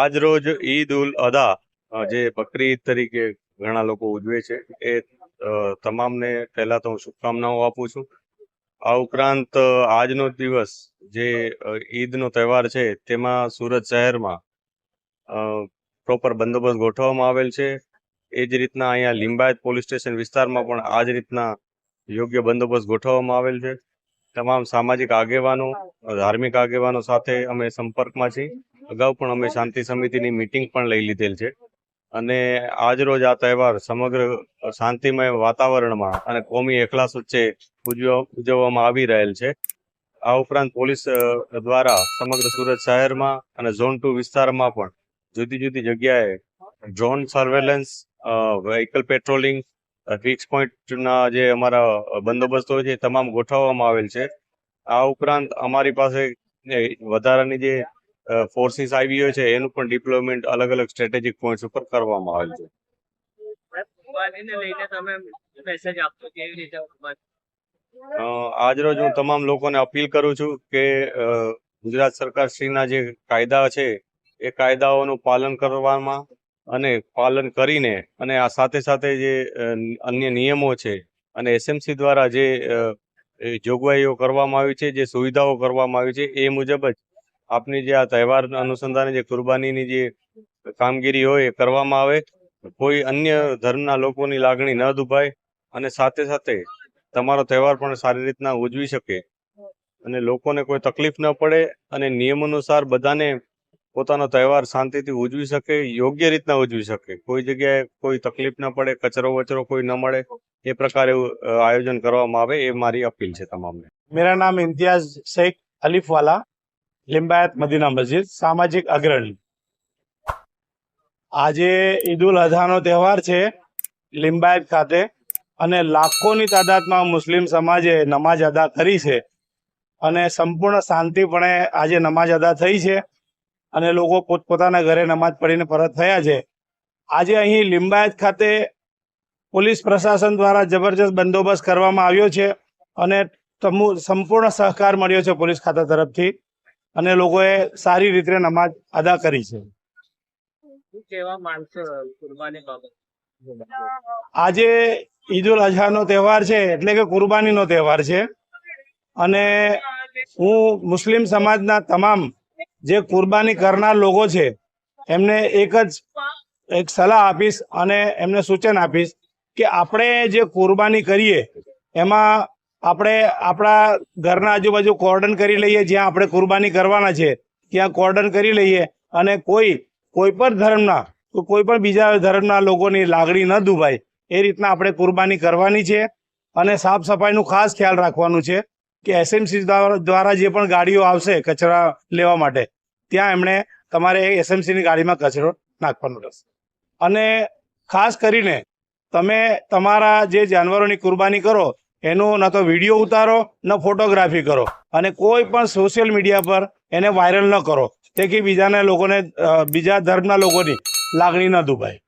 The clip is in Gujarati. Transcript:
આજ રોજ ઈદ ઉલ અદા જે બકરી ઈદ તરીકે ઘણા લોકો ઉજવે છે એ તમામને પહેલા તો હું શુભકામનાઓ આપું છું. આ ઉપરાંત આજનો દિવસ જે ઈદનો તહેવાર છે તેમાં સુરત શહેરમાં પ્રોપર બંદોબસ્ત ગોઠવવામાં આવેલ છે. એ જ રીતના અહીંયા લિંબાયત પોલીસ સ્ટેશન વિસ્તારમાં પણ આ જ રીતના યોગ્ય બંદોબસ્ત ગોઠવવામાં આવેલ છે. તમામ સામાજિક આગેવાનો, ધાર્મિક આગેવાનો સાથે અમે સંપર્કમાં છીએ. અગાઉ પણ અમે શાંતિ સમિતિની મીટિંગ પણ લઈ લીધેલ છે અને આજ રોજ આ તહેવાર સમગ્ર શાંતિમય વાતાવરણમાં અને કોમી એકલાસ વચ્ચે ઉજવવામાં આવી રહેલ છે. આ ઉપરાંત પોલીસ દ્વારા સમગ્ર સુરત શહેરમાં અને ઝોન 2 વિસ્તારમાં પણ જુદી જુદી જગ્યાએ drone surveillance, vehicle patrolling, fix પોઈન્ટના જે અમારા બંદોબસ્ત હોય છે તમામ ગોઠવવામાં આવેલ છે. આ ઉપરાંત અમારી પાસે વધારાની જે ફોર્સિસ આવી હોય છે એનું પણ ડિપ્લોયમેન્ટ અલગ અલગ સ્ટ્રેટેજિક પોઈન્ટ્સ ઉપર કરવામાં આવેલ છે. આજ રોજ હું તમામ લોકોને અપીલ કરું છું કે ગુજરાત સરકાર શ્રીના જે કાયદા છે એ કાયદાઓનું પાલન કરવામાં અને પાલન કરીને અને આ સાથે સાથે જે અન્ય નિયમો છે અને એસએમસી દ્વારા જે જોગવાઈઓ કરવામાં આવી છે, જે સુવિધાઓ કરવામાં આવી છે એ મુજબ જ આપની જે આ તહેવાર અનુસંધાને જે કુરબાનીની જે કામગીરી હોય એ કરવામાં આવે. કોઈ અન્ય ધર્મના લોકોની લાગણી ન દુભાય અને સાથે સાથે તમારો તહેવાર પણ સારી રીતના ઉજવી શકે અને લોકોને કોઈ તકલીફ ન પડે અને નિયમ અનુસાર બધાને પોતાનો તહેવાર શાંતિથી ઉજવી શકે, યોગ્ય રીતના ઉજવી શકે. કોઈ જગ્યાએ કોઈ તકલીફ ન પડે, કચરો વચરો કોઈ ન મળે, એ પ્રકારે આયોજન કરવામાં આવે એ મારી અપીલ છે તમામને. मेरा नाम इम्तियाज शेख अलीफ वाला, लिंबायत मदीना मस्जिद, सामाजिक अग्रणी। આજે ઈદ ઉલ અઝાનો તહેવાર છે લિંબાયત ખાતે અને લાખોની તાદાદમાં મુસ્લિમ સમાજે નમાઝ અદા કરી છે અને સંપૂર્ણ શાંતિપણે આજે નમાઝ અદા થઈ છે અને લોકો પોતપોતાના ઘરે નમાઝ પઢીને પરત થયા છે. આજે અહીં લિંબાયત ખાતે પોલીસ પ્રશાસન દ્વારા જબરજસ્ત બંદોબસ્ત કરવામાં આવ્યો છે અને સંપૂર્ણ સહકાર મળ્યો છે પોલીસ ખાતા તરફથી અને લોકોએ સારી રીતે નમાઝ અદા કરી છે. આજે ઈદ ઉલ અઝાનો તહેવાર છે એટલે કે કુરબાનીનો તહેવાર છે અને હું મુસ્લિમ સમાજના તમામ જે કુરબાની કરનાર લોકો છે એમને એક સલાહ આપીશ અને એમને સૂચન આપીશ કે આપણે જે કુરબાની કરીએ એમાં આપણે આપણા ઘરના આજુબાજુ કોર્ડન કરી લઈએ. જ્યાં આપણે કુરબાની કરવાના છે ત્યાં કોર્ડન કરી લઈએ અને કોઈ પણ ધર્મના કોઈ પણ બીજા ધર્મના લોકોની લાગણી ન દુભાય એ રીતના આપણે કુરબાની કરવાની છે અને સાફ સફાઈનું ખાસ ખ્યાલ રાખવાનું છે કે એસએમસી દ્વારા જે પણ ગાડીઓ આવશે કચરા લેવા માટે ત્યાં એમણે તમારે એસએમસીની ગાડીમાં કચરો નાખવાનો રહેશે. અને ખાસ કરીને તમે તમારા જે જાનવરોની કુરબાની કરો એનો ન તો વિડીયો ઉતારો ન ફોટોગ્રાફી કરો અને કોઈ પણ સોશિયલ મીડિયા પર એને વાયરલ ન કરો તેથી બીજા ધર્મના લોકોની લાગણી ન દુભાય.